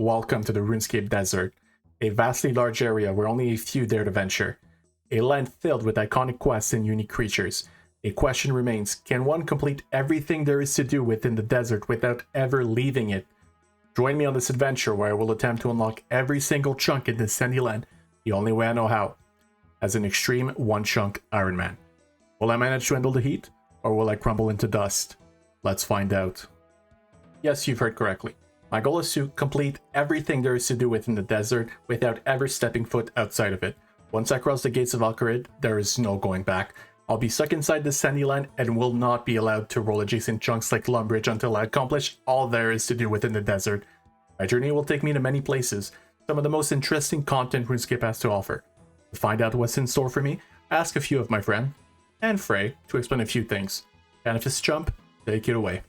welcome to the RuneScape Desert, a vastly large area where only a few dare to venture. A land filled with iconic quests and unique creatures. A question remains, can one complete everything there is to do within the desert without ever leaving it? Join me on this adventure where I will attempt to unlock every single chunk in this sandy land, the only way I know how, as an Xtreme OneChunk Ironman. Will I manage to handle the heat, or will I crumble into dust? Let's find out. Yes, you've heard correctly. My goal is to complete everything there is to do within the desert without ever stepping foot outside of it. Once I cross the gates of Kharid, there is no going back. I'll be stuck inside this sandy land and will not be allowed to roll adjacent chunks like Lumbridge until I accomplish all there is to do within the desert. My journey will take me to many places, some of the most interesting content RuneScape has to offer. To find out what's in store for me, I ask a few of my friend and Frey to explain a few things. Canifus Jump, take it away.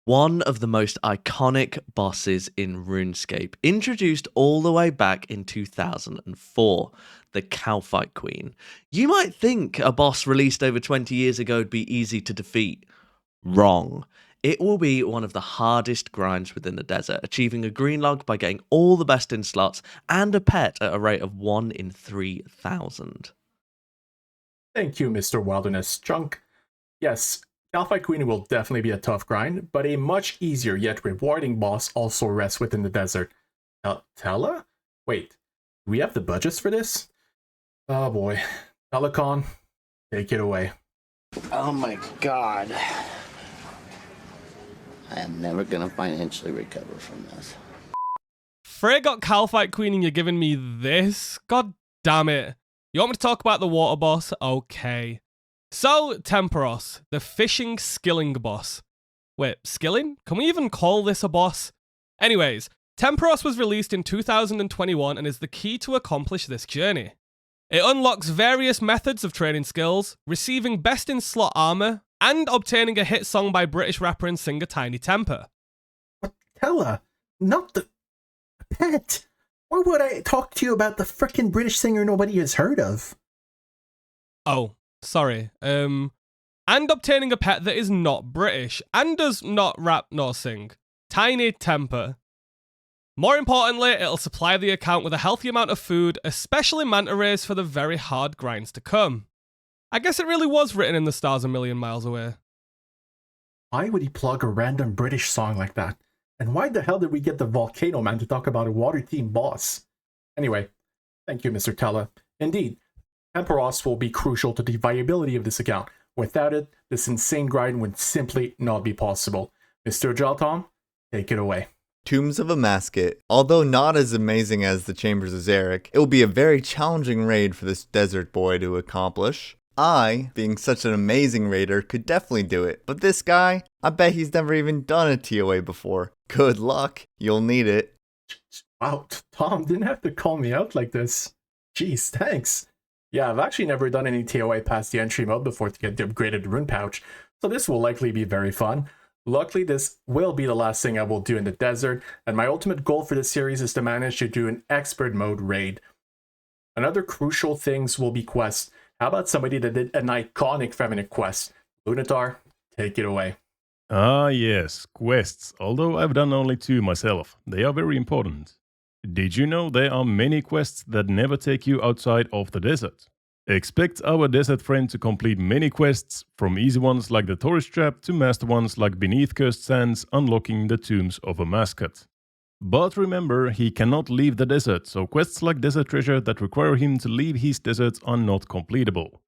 One of the most iconic bosses in RuneScape, introduced all the way back in 2004, the Cowfight Queen. You might think a boss released over 20 years ago would be easy to defeat. Wrong. It will be one of the hardest grinds within the desert, achieving a green log by getting all the best in slots and a pet at a rate of 1 in 3,000. Thank you, Mr. Wilderness Chunk. Yes, Cowfight Queen will definitely be a tough grind, but a much easier yet rewarding boss also rests within the desert. Tella? Wait, do we have the budgets for this? Oh boy. Telecon, take it away. Oh my god. I am never gonna financially recover from this. Frey got Cowfight Queen and you're giving me this? God damn it. You want me to talk about the water boss? Okay. So, Temperos, the fishing skilling boss. Wait, skilling? Can we even call this a boss? Anyways, Temperos was released in 2021 and is the key to accomplish this journey. It unlocks various methods of training skills, receiving best in slot armor, and obtaining a hit song by British rapper and singer Tiny Temper. But Tella, not the pet. Why would I talk to you about the frickin' British singer nobody has heard of? Oh. Sorry. And obtaining a pet that is not British and does not rap nor sing. Tiny Temper. More importantly, it'll supply the account with a healthy amount of food, especially MarcRS for the very hard grinds to come. I guess it really was written in the stars a million miles away. Why would he plug a random British song like that? And why the hell did we get the Volcano Man to talk about a water team boss? Anyway, thank you, Mr. Tella. Indeed, Temperos will be crucial to the viability of this account. Without it, this insane grind would simply not be possible. Mr. Jaltom, take it away. Tombs of Amascut. Although not as amazing as the Chambers of Zarek, it will be a very challenging raid for this desert boy to accomplish. I, being such an amazing raider, could definitely do it, but this guy, I bet he's never even done a TOA before. Good luck, you'll need it. Wow, Tom didn't have to call me out like this. Jeez, thanks. Yeah, I've actually never done any TOA past the entry mode before to get the upgraded rune pouch, so this will likely be very fun. Luckily, this will be the last thing I will do in the desert, and my ultimate goal for this series is to manage to do an expert mode raid. Another crucial things will be quests. How about somebody that did an iconic feminine quest? Lunatar, take it away. Ah yes, quests, although I've done only 2 myself. They are very important. Did you know there are many quests that never take you outside of the desert? Expect our desert friend to complete many quests, from easy ones like the tourist trap to master ones like Beneath Cursed Sands, unlocking the tombs of Amascut. But remember, he cannot leave the desert, so quests like Desert Treasure that require him to leave his desert are not completable.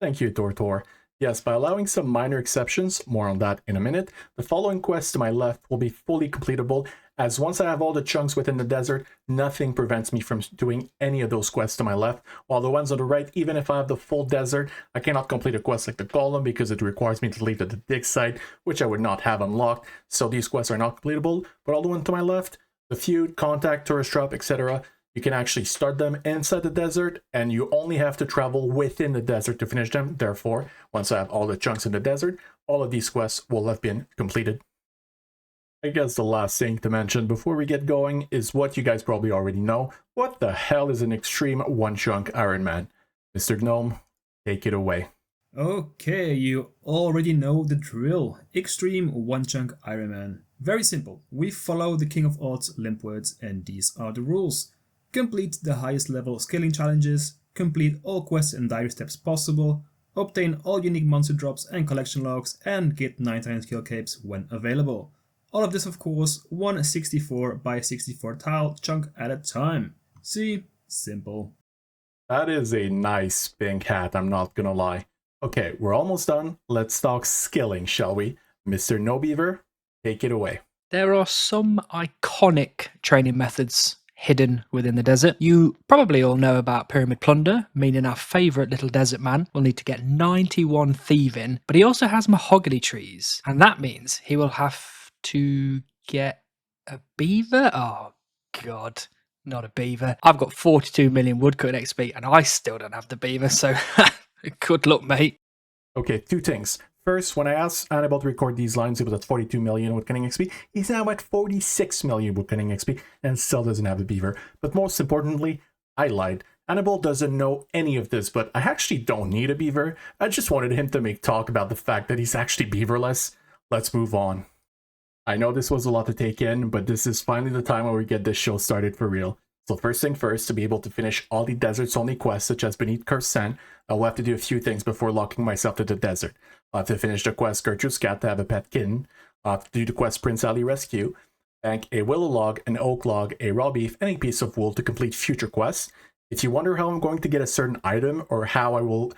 Thank you, Tortor. Yes, by allowing some minor exceptions, more on that in a minute, the following quests to my left will be fully completable, as once I have all the chunks within the desert, nothing prevents me from doing any of those quests to my left, while the ones on the right, even if I have the full desert, I cannot complete a quest like the Golem because it requires me to leave the dig site, which I would not have unlocked, so these quests are not completable, but all the ones to my left, the Feud, Contact, Tourist Trap, etc., you can actually start them inside the desert, and you only have to travel within the desert to finish them. Therefore, once I have all the chunks in the desert, all of these quests will have been completed. I guess the last thing to mention before we get going is what you guys probably already know. What the hell is an Xtreme OneChunk Ironman? Mr. Gnome, take it away. Okay, you already know the drill. Xtreme OneChunk Ironman. Very simple. We follow the King of Odds limp words, and these are the rules. Complete the highest level scaling challenges, complete all quests and diary steps possible, obtain all unique monster drops and collection logs, and get 9 skill capes when available. All of this, of course, one 64 by 64 tile chunk at a time. See? Simple. That is a nice pink hat, I'm not gonna lie. Okay, we're almost done. Let's talk skilling, shall we? Mr. No Beaver, take it away. There are some iconic training methods hidden within the desert. You probably all know about Pyramid Plunder, meaning our favourite little desert man will need to get 91 thieving, but he also has mahogany trees, and that means he will have to get a beaver? Oh, God. Not a beaver. I've got 42 million woodcutting XP and I still don't have the beaver, so good luck, mate. Okay, two things. First, when I asked Annabelle to record these lines, it was at 42 million woodcutting XP. He's now at 46 million woodcutting XP and still doesn't have the beaver. But most importantly, I lied. Annabelle doesn't know any of this, but I actually don't need a beaver. I just wanted him to make talk about the fact that he's actually beaverless. Let's move on. I know this was a lot to take in, but this is finally the time where we get this show started for real. So first thing first, to be able to finish all the deserts only quests such as Beneath Cursed Sand, I will have to do a few things before locking myself to the desert. I'll have to finish the quest Gertrude's Cat to have a pet kitten. I'll have to do the quest Prince Ali Rescue, bank a willow log, an oak log, a raw beef, and a piece of wool to complete future quests. If you wonder how I'm going to get a certain item or how I will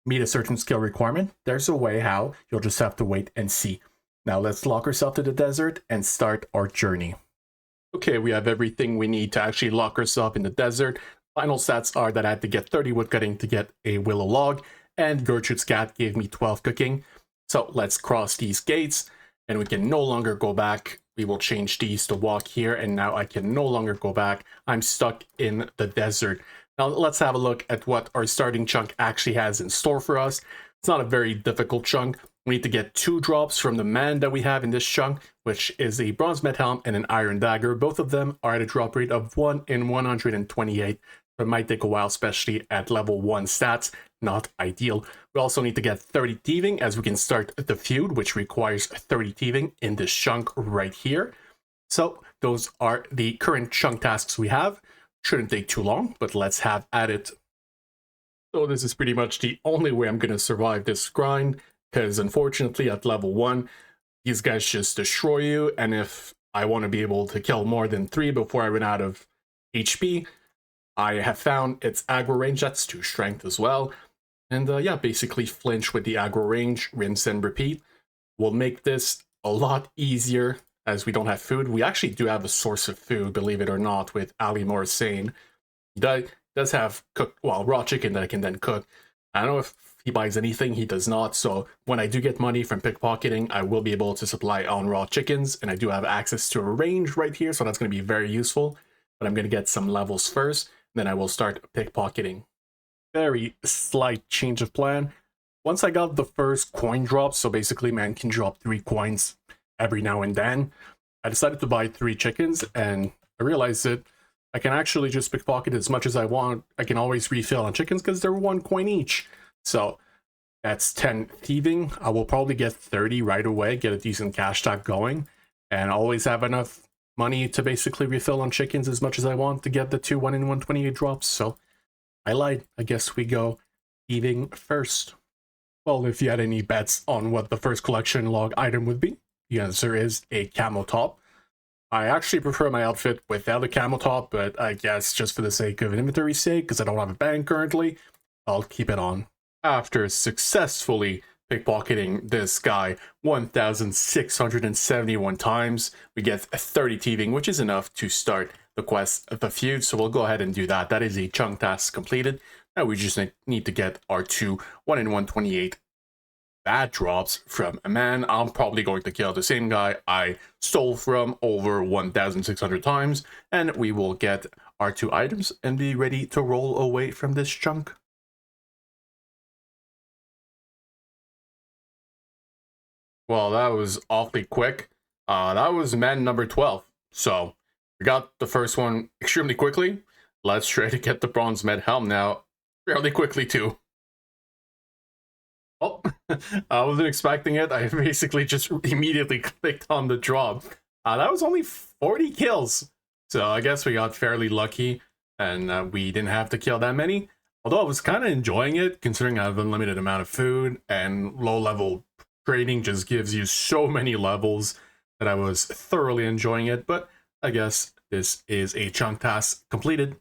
meet a certain skill requirement, there's a way how. You'll just have to wait and see. Now let's lock ourselves to the desert and start our journey. Okay, we have everything we need to actually lock ourselves in the desert. Final stats are that I had to get 30 woodcutting to get a willow log, and Gertrude's Cat gave me 12 cooking. So let's cross these gates, and we can no longer go back. We will change these to walk here, and now I can no longer go back. I'm stuck in the desert. Now let's have a look at what our starting chunk actually has in store for us. It's not a very difficult chunk. We need to get 2 drops from the man that we have in this chunk, which is a bronze med helm and an iron dagger. Both of them are at a drop rate of 1 in 128. So it might take a while, especially at level 1 stats. Not ideal. We also need to get 30 thieving as we can start the feud, which requires 30 thieving in this chunk right here. So those are the current chunk tasks we have. Shouldn't take too long, but let's have at it. So this is pretty much the only way I'm going to survive this grind, because unfortunately at level 1, these guys just destroy you, and if I want to be able to kill more than 3 before I run out of HP, I have found its aggro range, that's 2 strength as well. And yeah, basically flinch with the aggro range, rinse and repeat. Will make this a lot easier as we don't have food. We actually do have a source of food, believe it or not, with Ali Morrisane. He does have cooked, well, raw chicken that I can then cook. I don't know if he buys anything, he does not. So when I do get money from pickpocketing, I will be able to supply on raw chickens, and I do have access to a range right here, so that's going to be very useful. But I'm going to get some levels first, then I will start pickpocketing. Very slight change of plan. Once I got the first coin drop, so basically man can drop 3 coins every now and then, I decided to buy 3 chickens, and I realized that I can actually just pickpocket as much as I want. I can always refill on chickens because they're 1 coin each. So that's 10 thieving. I will probably get 30 right away, get a decent cash stack going, and always have enough money to basically refill on chickens as much as I want to get the 2 1 in 128 drops. So I lied. I guess we go thieving first. Well, if you had any bets on what the first collection log item would be, the answer is a camo top. I actually prefer my outfit without a camo top, but I guess just for the sake of an inventory sake, because I don't have a band currently, I'll keep it on. After successfully pickpocketing this guy 1,671 times, we get 30 thieving, which is enough to start the quest of the feud, so we'll go ahead and do that. That is a chunk task completed. Now we just need to get our 2 1 in 128 bad drops from a man. I'm probably going to kill the same guy I stole from over 1,600 times, and we will get our 2 items and be ready to roll away from this chunk. Well, that was awfully quick. That was man number 12. So we got the first one extremely quickly. Let's try to get the bronze med helm now fairly quickly too. Oh, I wasn't expecting it. I basically just immediately clicked on the drop. That was only 40 kills. So I guess we got fairly lucky, and we didn't have to kill that many. Although I was kind of enjoying it, considering I have unlimited amount of food, and low-level trading just gives you so many levels that I was thoroughly enjoying it. But I guess this is a chunk task completed.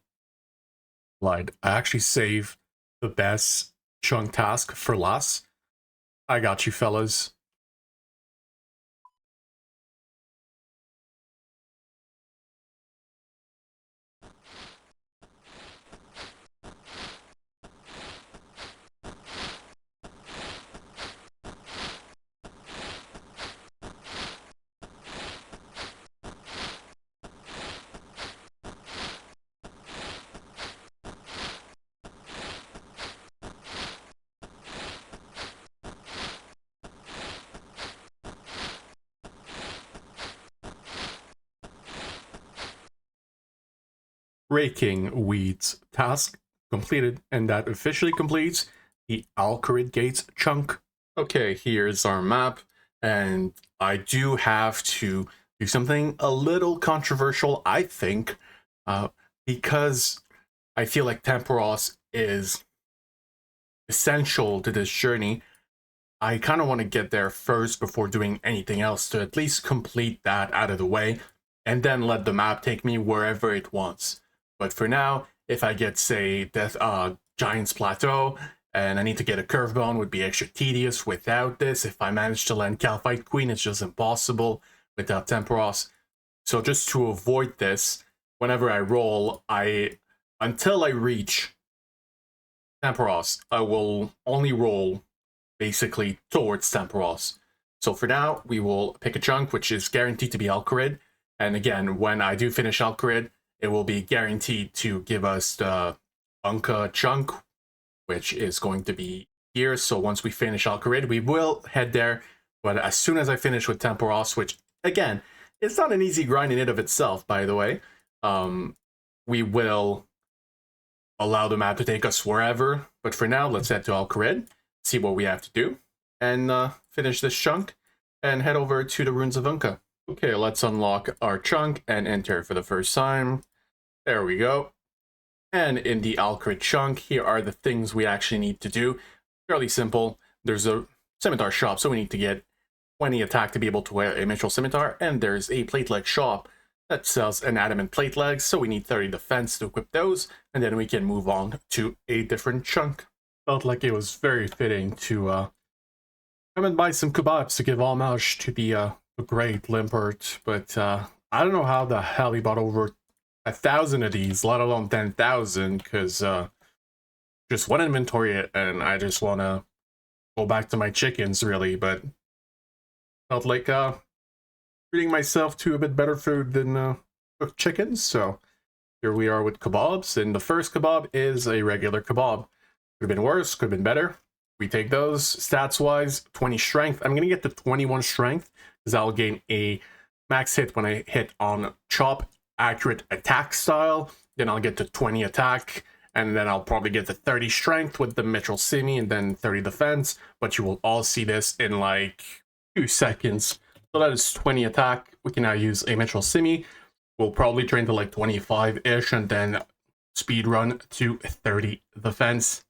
Lied. I actually saved the best chunk task for last. I got you, fellas. Raking weeds task completed, and that officially completes the Kharid Gates chunk. Okay, here's our map, and I do have to do something a little controversial, I think, because I feel like Temperos is essential to this journey. I kind of want to get there first before doing anything else to at least complete that out of the way, and then let the map take me wherever it wants. But for now, if I get, say, Giant's Plateau, and I need to get a curve bone, would be extra tedious without this. If I manage to land Kalphite Queen, it's just impossible without Temperos. So just to avoid this, whenever I roll, until I reach Temperos, I will only roll basically towards Temperos. So for now, we will pick a chunk, which is guaranteed to be Kharid. And again, when I do finish Kharid, it will be guaranteed to give us the Unka chunk, which is going to be here. So once we finish Kharid, we will head there. But as soon as I finish with Temperos, which, again, it's not an easy grind in and of itself, by the way, we will allow the map to take us wherever. But for now, let's head to Kharid, see what we have to do, and finish this chunk, and head over to the Ruins of Unka. Okay, let's unlock our chunk and enter for the first time. There we go. And in the Kharid chunk, here are the things we actually need to do. Fairly simple. There's a scimitar shop, so we need to get 20 attack to be able to wear a mithril scimitar, and there's a plate leg shop that sells an adamant plate legs, so we need 30 defense to equip those, and then we can move on to a different chunk. Felt like it was very fitting to come and buy some kebabs to give homage to the great Limpert, but I don't know how the hell he bought over 1,000 of these, let alone 10,000, because just one inventory, and I just want to go back to my chickens, really, but felt like treating myself to a bit better food than cooked chickens, so here we are with kebabs, and the first kebab is a regular kebab. Could have been worse, could have been better. We take those. Stats-wise, 20 strength. I'm going to get to 21 strength, because I'll gain a max hit when I hit on chop, accurate attack style. Then I'll get to 20 attack, and then I'll probably get to 30 strength with the mithril simi, and then 30 defense. But you will all see this in like 2 seconds. So that is 20 attack. We can now use a mithril simi. We'll probably train to like 25-ish, and then speed run to 30 defense.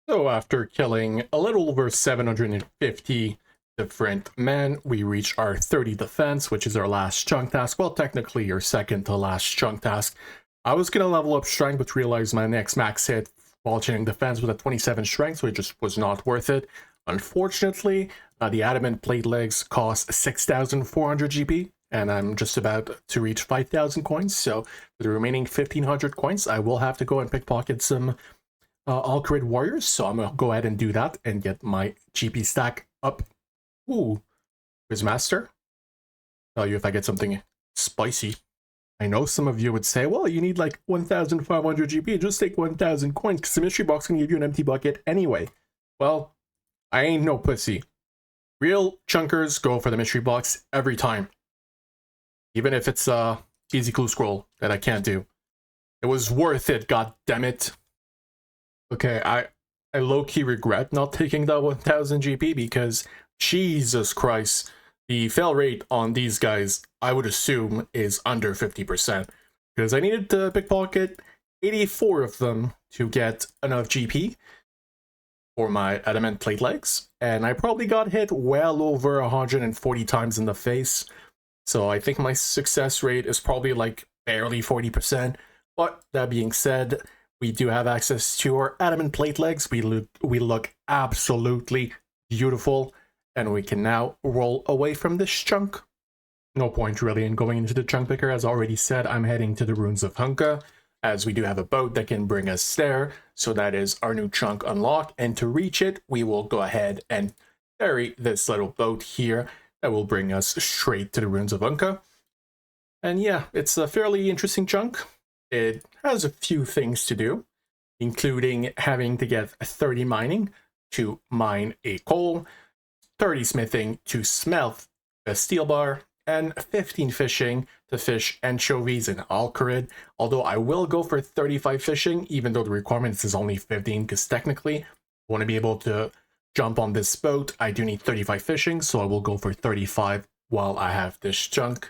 So after killing a little over 750 different men, we reach our 30 defense, which is our last chunk task. Well, technically your second to last chunk task. I was going to level up strength, but realized my next max hit while chaining defense was at 27 strength, so it just was not worth it. Unfortunately, the adamant plate legs cost 6,400 GP, and I'm just about to reach 5,000 coins. So for the remaining 1,500 coins, I will have to go and pickpocket some Kharid warriors. So I'm going to go ahead and do that and get my GP stack up. Ooh, Quizmaster. Tell you if I get something spicy. I know some of you would say, well, you need like 1,500 GP, just take 1,000 coins, because the mystery box can give you an empty bucket anyway. Well, I ain't no pussy. Real chunkers go for the mystery box every time. Even if it's easy clue scroll that I can't do. It was worth it, god damn it. Okay, I low-key regret not taking that 1000 GP because, Jesus Christ, the fail rate on these guys, I would assume, is under 50%. Because I needed to pickpocket 84 of them to get enough GP for my adamant plate legs, and I probably got hit well over 140 times in the face. So I think my success rate is probably like barely 40%. But that being said, we do have access to our adamant plate legs. We look absolutely beautiful, and we can now roll away from this chunk. No point really in going into the chunk picker. As already said, I'm heading to the ruins of Hunka, as we do have a boat that can bring us there. So that is our new chunk unlocked, and to reach it, we will go ahead and ferry this little boat here that will bring us straight to the ruins of Hunka. And yeah, it's a fairly interesting chunk. It has a few things to do, including having to get 30 mining to mine a coal, 30 smithing to smelt a steel bar, and 15 fishing to fish anchovies in Kharid. Although I will go for 35 fishing, even though the requirement is only 15, because technically, I want to be able to jump on this boat, I do need 35 fishing, so I will go for 35 while I have this chunk.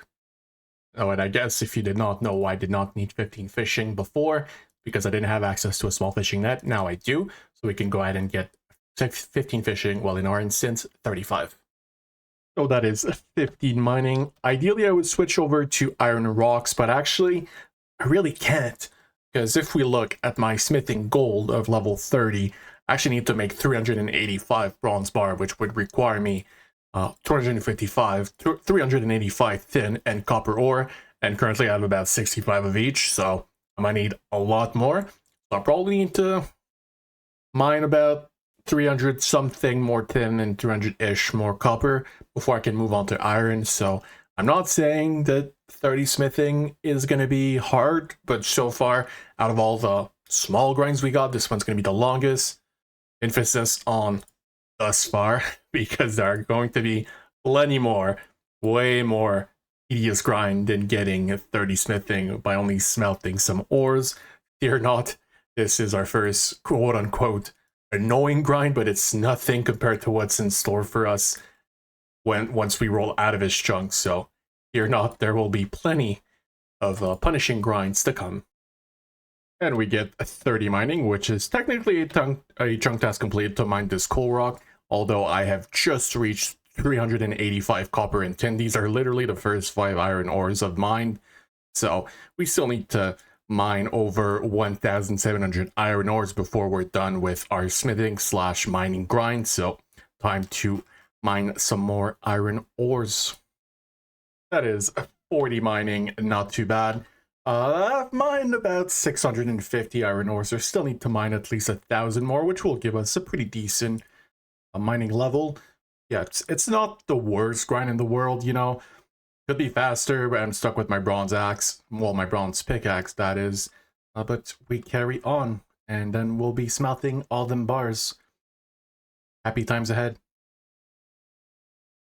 Oh, and I guess if you did not know, I did not need 15 fishing before, because I didn't have access to a small fishing net. Now I do, so we can go ahead and get 15 fishing, well, in our instance, 35. So that is 15 mining. Ideally, I would switch over to iron rocks, but actually, I really can't. Because if we look at my smithing gold of level 30, I actually need to make 385 bronze bar, which would require me 385 tin and copper ore, and currently I have about 65 of each, so I might need a lot more. So I probably need to mine about 300 something more tin and 300-ish more copper before I can move on to iron. So I'm not saying that 30 smithing is going to be hard, but so far, out of all the small grinds we got, this one's going to be the longest. Emphasis on thus far, because there are going to be plenty more, way more tedious grind than getting 30 smithing by only smelting some ores. Fear not, this is our first quote-unquote annoying grind, but it's nothing compared to what's in store for us once we roll out of his chunk. So fear not, there will be plenty of punishing grinds to come. And we get a 30 mining, which is technically a chunk task completed to mine this coal rock, although I have just reached 385 copper and tin. These are literally the first 5 iron ores I've mined, so we still need to mine over 1,700 iron ores before we're done with our smithing / mining grind. So time to mine some more iron ores. That is 40 mining, not too bad. I've mined about 650 iron ores, so still need to mine at least 1,000 more, which will give us a pretty decent mining level. Yeah, it's not the worst grind in the world, you know. Could be faster, but I'm stuck with my bronze axe. Well, my bronze pickaxe, that is. But we carry on, and then we'll be smelting all them bars. Happy times ahead.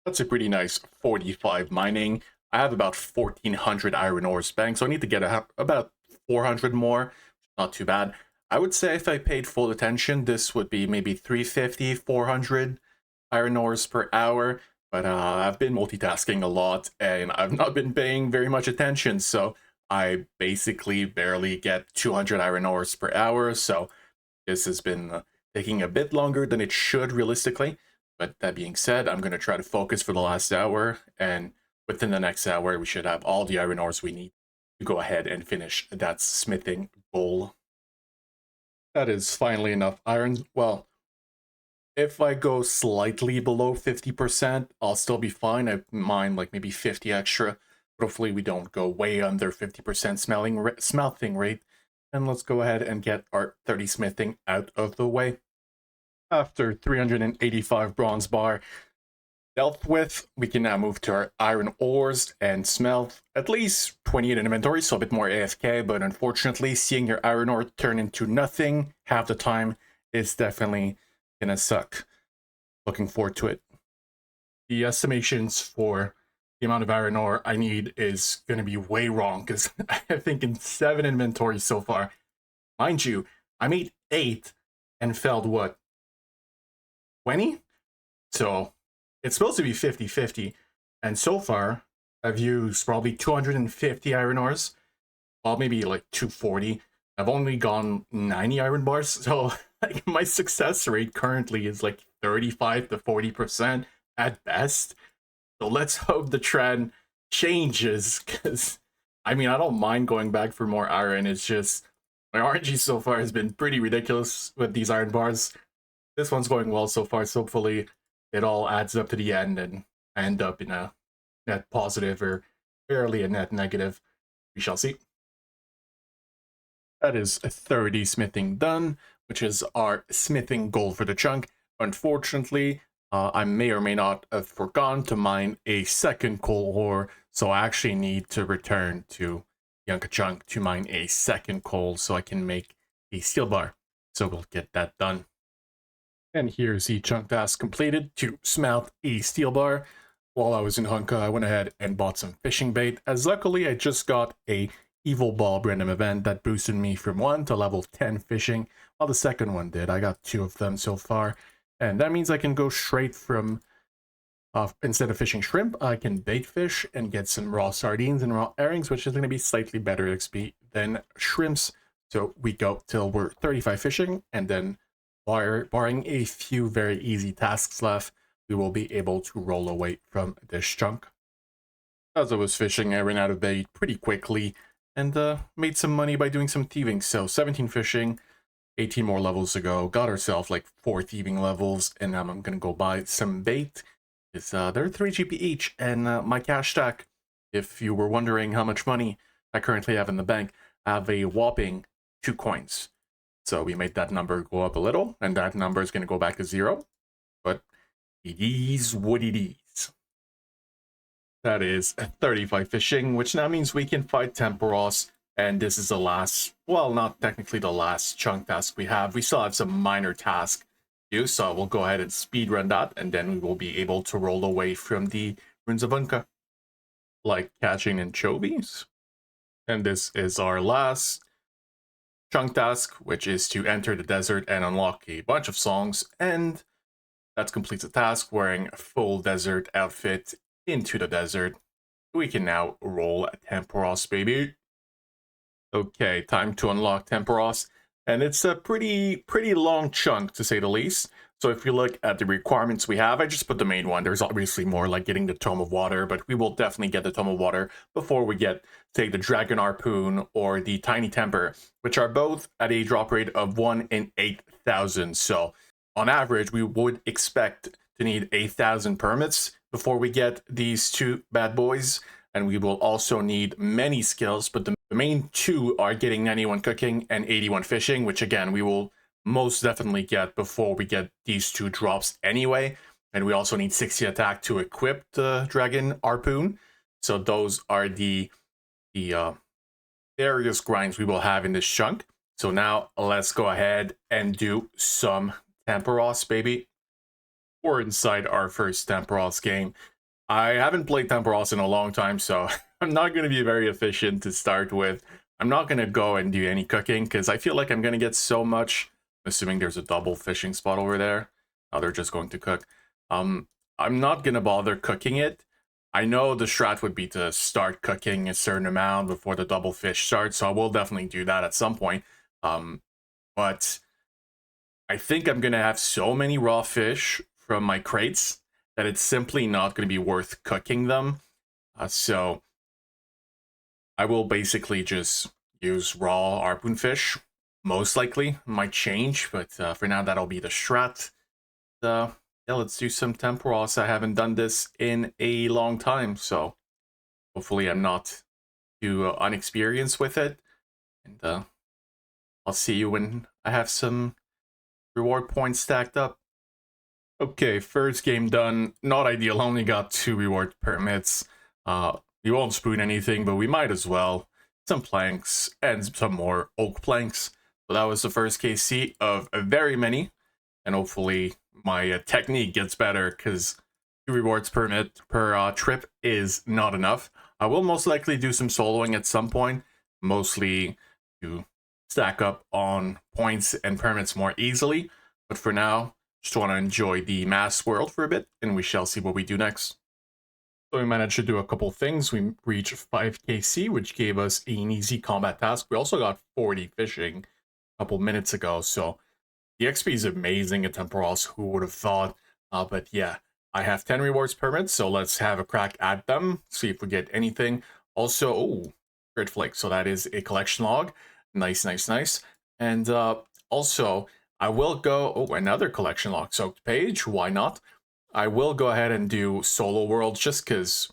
That's a pretty nice 45 mining. I have about 1,400 iron ores banked, so I need to get about 400 more. Not too bad. I would say if I paid full attention, this would be maybe 350, 400 iron ores per hour. But I've been multitasking a lot, and I've not been paying very much attention, so I basically barely get 200 iron ores per hour, so this has been taking a bit longer than it should realistically. But that being said, I'm going to try to focus for the last hour, and within the next hour, we should have all the iron ores we need to go ahead and finish that smithing goal. That is finally enough iron. Well, if I go slightly below 50%, I'll still be fine. I mine like maybe 50 extra. But hopefully we don't go way under 50% smelting rate. And let's go ahead and get our 30 smithing out of the way. After 385 bronze bar dealt with, we can now move to our iron ores and smelt at least 28 in inventory, so a bit more AFK, but unfortunately seeing your iron ore turn into nothing half the time is definitely gonna suck. Looking forward to it. The estimations for the amount of iron ore I need is gonna be way wrong, because I think in 7 inventory so far. Mind you, I made 8 and felled what? 20. So it's supposed to be 50-50. And so far, I've used probably 250 iron ores. Well, maybe like 240. I've only gone 90 iron bars. So like my success rate currently is like 35 to 40% at best. So let's hope the trend changes, because I mean, I don't mind going back for more iron. It's just my RNG so far has been pretty ridiculous with these iron bars. This one's going well so far, so hopefully it all adds up to the end and I end up in a net positive or barely a net negative. We shall see. That is 30 smithing done, which is our smithing goal for the chunk. Unfortunately, I may or may not have forgotten to mine a second coal ore, so I actually need to return to Chunk to mine a second coal so I can make a steel bar. So we'll get that done. And here's the chunk task completed to smelt a steel bar. While I was in Hunka, I went ahead and bought some fishing bait, as luckily I just got a Evil Bulb random event that boosted me from 1 to level 10 fishing, while the second one did. I got 2 of them so far, and that means I can go straight from, instead of fishing shrimp, I can bait fish and get some raw sardines and raw herrings, which is going to be slightly better XP than shrimps. So we go till we're 35 fishing, and then barring a few very easy tasks left, we will be able to roll away from this chunk. As I was fishing, I ran out of bait pretty quickly, and made some money by doing some thieving. So 17 fishing, 18 more levels to go, got ourselves like 4 thieving levels, and now I'm gonna go buy some bait. They're 3 GP each, and my cash stack, if you were wondering how much money I currently have in the bank, I have a whopping 2 coins. So we made that number go up a little, and that number is gonna go back to 0, but it is what it is. That is 35 fishing, which now means we can fight Temperos, and this is the last, well, not technically the last chunk task we have. We still have some minor tasks to do, so we'll go ahead and speedrun that, and then we will be able to roll away from the Runes of Unka, like catching anchovies. And this is our last chunk task, which is to enter the desert and unlock a bunch of songs, and that completes the task wearing a full desert outfit into the desert. We can now roll a Temperos, baby. Okay, time to unlock Temperos, and it's a pretty long chunk to say the least. So if you look at the requirements we have, I just put the main one. There's obviously more, like getting the Tome of Water, but we will definitely get the Tome of Water before we get, say, the Dragon Harpoon or the Tiny Temper, which are both at a drop rate of 1 in 8,000. So on average, we would expect to need 8,000 permits before we get these 2 bad boys, and we will also need many skills, but the main 2 are getting 91 cooking and 81 fishing, which again we will most definitely get before we get these 2 drops anyway. And we also need 60 attack to equip the Dragon Harpoon. So those are the various grinds we will have in this chunk. So now let's go ahead and do some Temperos, baby. We're inside our first Temperos game. I haven't played Temperos in a long time, so I'm not going to be very efficient to start with. I'm not going to go and do any cooking, because I feel like I'm going to get so much, assuming there's a double fishing spot over there. Oh, they're just going to cook. I'm not going to bother cooking it. I know the strat would be to start cooking a certain amount before the double fish starts, so I will definitely do that at some point. But I think I'm going to have so many raw fish from my crates that it's simply not going to be worth cooking them. So I will basically just use raw harpoon fish. Most likely, might change, but for now that'll be the strat. Yeah, let's do some Temperos. I haven't done this in a long time, so hopefully I'm not too unexperienced with it. And I'll see you when I have some reward points stacked up. Okay, first game done. Not ideal, only got 2 reward permits. We won't spoon anything, but we might as well. Some planks and some more oak planks. So that was the first KC of very many. And hopefully my technique gets better, because 2 rewards permit per trip is not enough. I will most likely do some soloing at some point, mostly to stack up on points and permits more easily. But for now, Just want to enjoy the mass world for a bit, and we shall see what we do next. So we managed to do a couple things. We reached 5kc, which gave us an easy combat task. We also got 40 fishing a couple minutes ago, so the XP is amazing at Temperos, who would have thought? But yeah, I have 10 rewards permits, so let's have a crack at them, see if we get anything. Also, oh, Grid Flake, so that is a collection log. Nice, nice, nice. And also, I will go, oh, another collection log. Soaked page, why not? I will go ahead and do solo worlds just because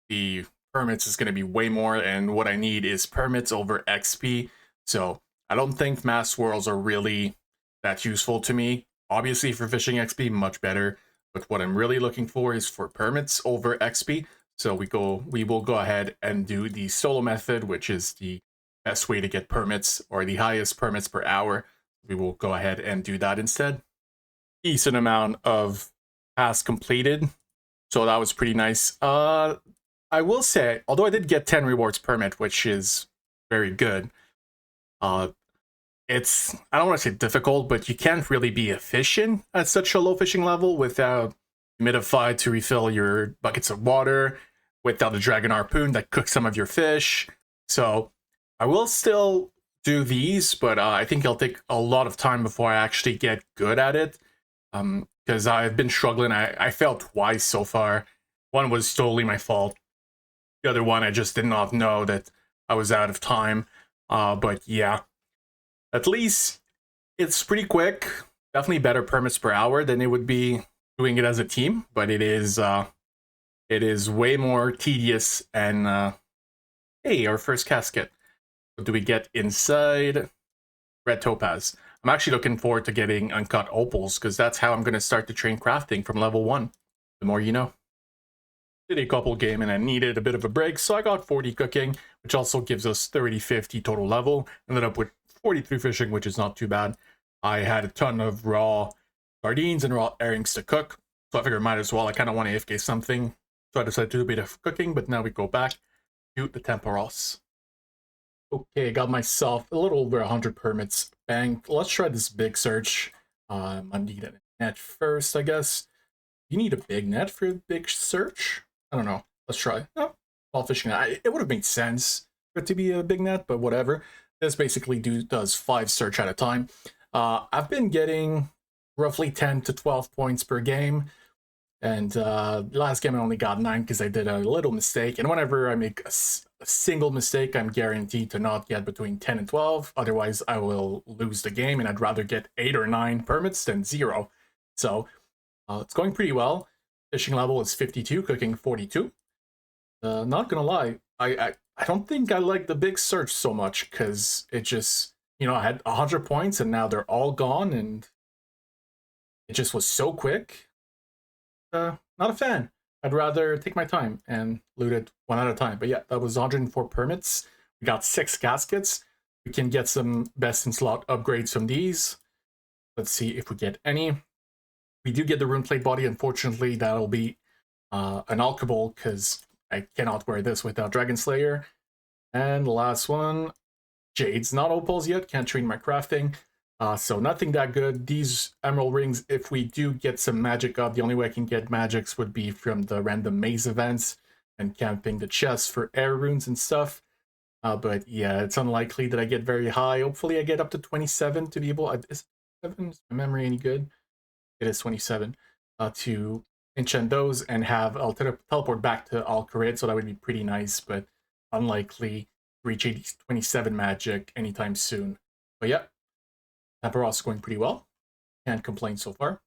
the permits is going to be way more, and what I need is permits over XP. So I don't think mass worlds are really that useful to me. Obviously for fishing XP, much better. But what I'm really looking for is for permits over XP. So we will go ahead and do the solo method, which is the best way to get permits, or the highest permits per hour. We will go ahead and do that instead. Decent amount of tasks completed, so that was pretty nice. I will say, although I did get 10 rewards permit, which is very good, it's, I don't want to say difficult, but you can't really be efficient at such a low fishing level without humidify to refill your buckets of water, without a dragon harpoon that cooks some of your fish. So I will still do these, but I think it'll take a lot of time before I actually get good at it. Because I've been struggling. I failed twice so far. One was totally my fault. The other one, I just did not know that I was out of time. But yeah, at least it's pretty quick. Definitely better permits per hour than it would be doing it as a team. But it is way more tedious. And hey, our first casket. What do we get inside? Red topaz. I'm actually looking forward to getting uncut opals, because that's how I'm going to start the train crafting from level 1. The more you know. Did a couple game and I needed a bit of a break, so I got 40 cooking, which also gives us 30-50 total level. Ended up with 43 fishing, which is not too bad. I had a ton of raw sardines and raw herrings to cook, so I figured I might as well. I kind of want to AFK something, so I decided to do a bit of cooking, but now we go back to the Temperos. Okay, got myself a little over 100 permits banked. Let's try this big search. I need a net first, I guess. You need a big net for a big search? I don't know. Let's try. Oh, small fishing net. It would have made sense for it to be a big net, but whatever. This basically does 5 search at a time. I've been getting roughly 10 to 12 points per game. And last game I only got 9 because I did a little mistake. And whenever I make a single mistake, I'm guaranteed to not get between 10 and 12. Otherwise, I will lose the game, and I'd rather get 8 or 9 permits than 0. So it's going pretty well. Fishing level is 52, cooking 42. Not gonna lie, I don't think I like the big search so much, because it just, you know, I had 100 points and now they're all gone, and it just was so quick. Not a fan. I'd rather take my time and loot it one at a time. But yeah, that was 104 permits. We got 6 caskets. We can get some best in slot upgrades from these. Let's see if we get any. We do get the rune plate body. Unfortunately, that'll be an AFKable, because I cannot wear this without Dragon Slayer. And the last one, Jades. Not opals yet. Can't train my crafting. So nothing that good. These emerald rings, if we do get some magic up, the only way I can get magics would be from the random maze events and camping the chests for air runes and stuff. But yeah, it's unlikely that I get very high. Hopefully I get up to 27 to be able... Is my memory any good? It is 27 to enchant those and have... I'll teleport back to Kharid, so that would be pretty nice, but unlikely to reach 27 magic anytime soon. But yeah. Temperos going pretty well. Can't complain so far.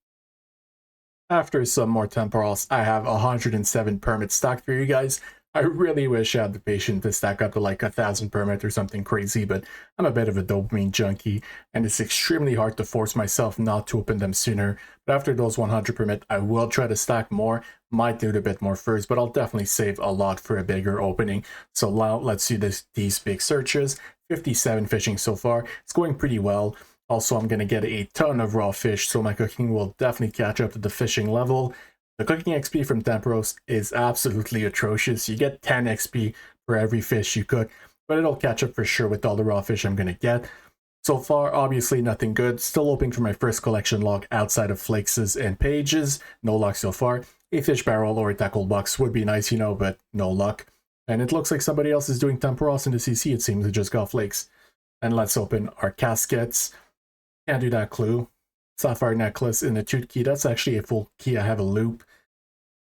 After some more Temperos, I have 107 permits stacked for you guys. I really wish I had the patience to stack up to like 1,000 permits or something crazy, but I'm a bit of a dopamine junkie, and it's extremely hard to force myself not to open them sooner. But after those 100 permit, I will try to stack more. Might do it a bit more first, but I'll definitely save a lot for a bigger opening. So now let's do these big searches. 57 fishing so far. It's going pretty well. Also, I'm going to get a ton of raw fish, so my cooking will definitely catch up to the fishing level. The cooking XP from Temperos is absolutely atrocious. You get 10 XP for every fish you cook, but it'll catch up for sure with all the raw fish I'm going to get. So far, obviously nothing good. Still hoping for my first collection log outside of flakes and pages. No luck so far. A fish barrel or a tackle box would be nice, you know, but no luck. And it looks like somebody else is doing Temperos in the CC, it seems. It just got flakes. And let's open our caskets. Can't do that clue. Sapphire necklace in the tooth key. That's actually a full key. I have a loop.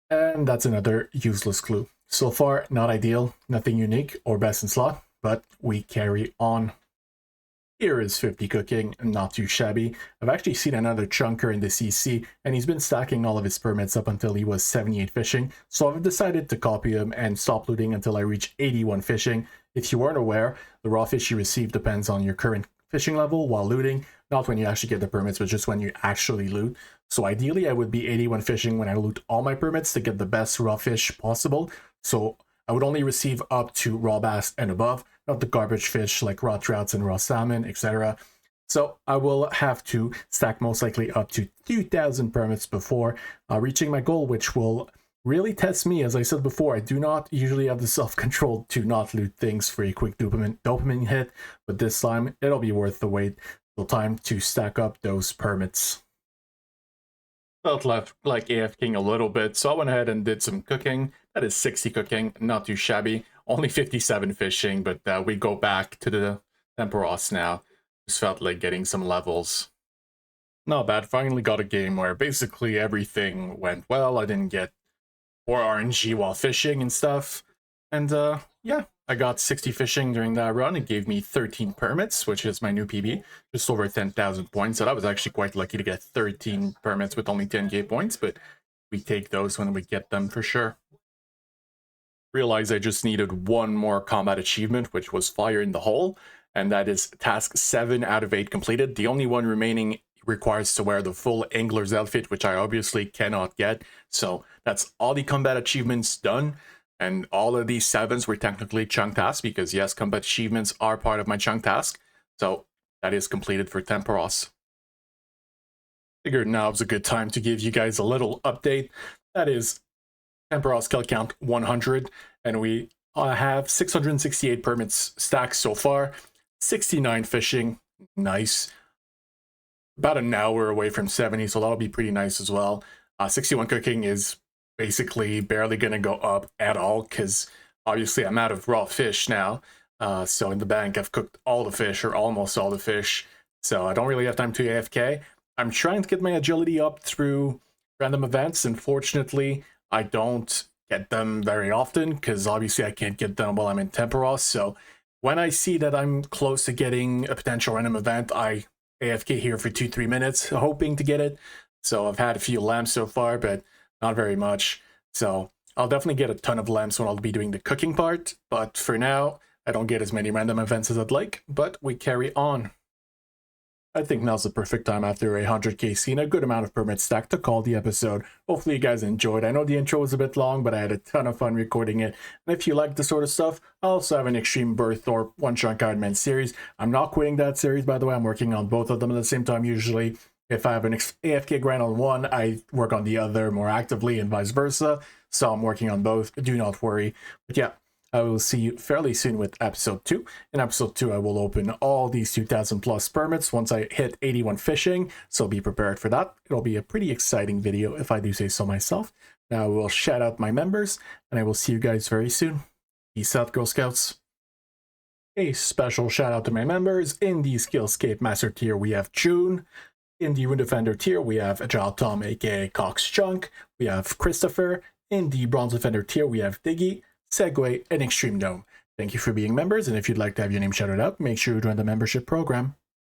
And that's another useless clue. So far, not ideal. Nothing unique or best in slot. But we carry on. Here is 50 cooking, not too shabby. I've actually seen another chunker in the CC, and he's been stacking all of his permits up until he was 78 fishing, so I've decided to copy him and stop looting until I reach 81 fishing. If you weren't aware, the raw fish you receive depends on your current fishing level while looting, not when you actually get the permits, but just when you actually loot. So ideally, I would be 81 fishing when I loot all my permits to get the best raw fish possible, so I would only receive up to raw bass and above, not the garbage fish like raw trouts and raw salmon, etc. So I will have to stack most likely up to 2,000 permits before reaching my goal, which will really test me. As I said before, I do not usually have the self-control to not loot things for a quick dopamine hit, but this time it'll be worth the wait. So time to stack up those permits. Felt left like AFking a little bit, so I went ahead and did some cooking. That is 60 cooking, not too shabby. Only 57 fishing, but we go back to the Temperos now. Just felt like getting some levels. Not bad. Finally got a game where basically everything went well. I didn't get 4 RNG while fishing and stuff. And yeah, I got 60 fishing during that run. It gave me 13 permits, which is my new PB. Just over 10,000 points. So that was actually quite lucky to get 13 permits with only 10k points, but we take those when we get them for sure. Realized I just needed one more combat achievement, which was Fire in the Hole, and that is task 7 out of 8 completed. The only one remaining requires to wear the full angler's outfit, which I obviously cannot get. So that's all the combat achievements done, and all of these 7s were technically chunk tasks, because yes, combat achievements are part of my chunk task. So that is completed for Temperos. Figured now is a good time to give you guys a little update. That is Temperos kill count 100, and we have 668 permits stacked so far, 69 fishing, nice. About an hour away from 70, so that'll be pretty nice as well. 61 cooking is basically barely going to go up at all, because obviously I'm out of raw fish now. So in the bank, I've cooked all the fish, or almost all the fish, so I don't really have time to AFK. I'm trying to get my agility up through random events. Unfortunately, I don't get them very often, because obviously I can't get them while I'm in Temperos. So when I see that I'm close to getting a potential random event, I AFK here for 2-3 minutes, hoping to get it. So I've had a few lamps so far, but not very much. So I'll definitely get a ton of lamps when I'll be doing the cooking part. But for now, I don't get as many random events as I'd like, but we carry on. I think now's the perfect time after a 100k scene, a good amount of permits stacked, to call the episode. Hopefully you guys enjoyed. I know the intro was a bit long, but I had a ton of fun recording it. And if you like this sort of stuff, I also have an Xtreme Burthorpe OneChunk Ironman series. I'm not quitting that series, by the way. I'm working on both of them at the same time usually. If I have an AFK grind on one, I work on the other more actively, and vice versa. So I'm working on both. Do not worry. But yeah, I will see you fairly soon with episode 2. In episode 2, I will open all these 2,000 plus permits once I hit 81 fishing, so be prepared for that. It'll be a pretty exciting video if I do say so myself. Now I will shout out my members, and I will see you guys very soon. Peace out, Girl Scouts. A special shout out to my members. In the Skillscape Master tier, we have June. In the Rune Defender tier, we have Agile Tom, aka Cox Chunk. We have Christopher. In the Bronze Defender tier, we have Diggy, Segway, and Extreme Dome. Thank you for being members, and if you'd like to have your name shouted out, make sure you join the membership program.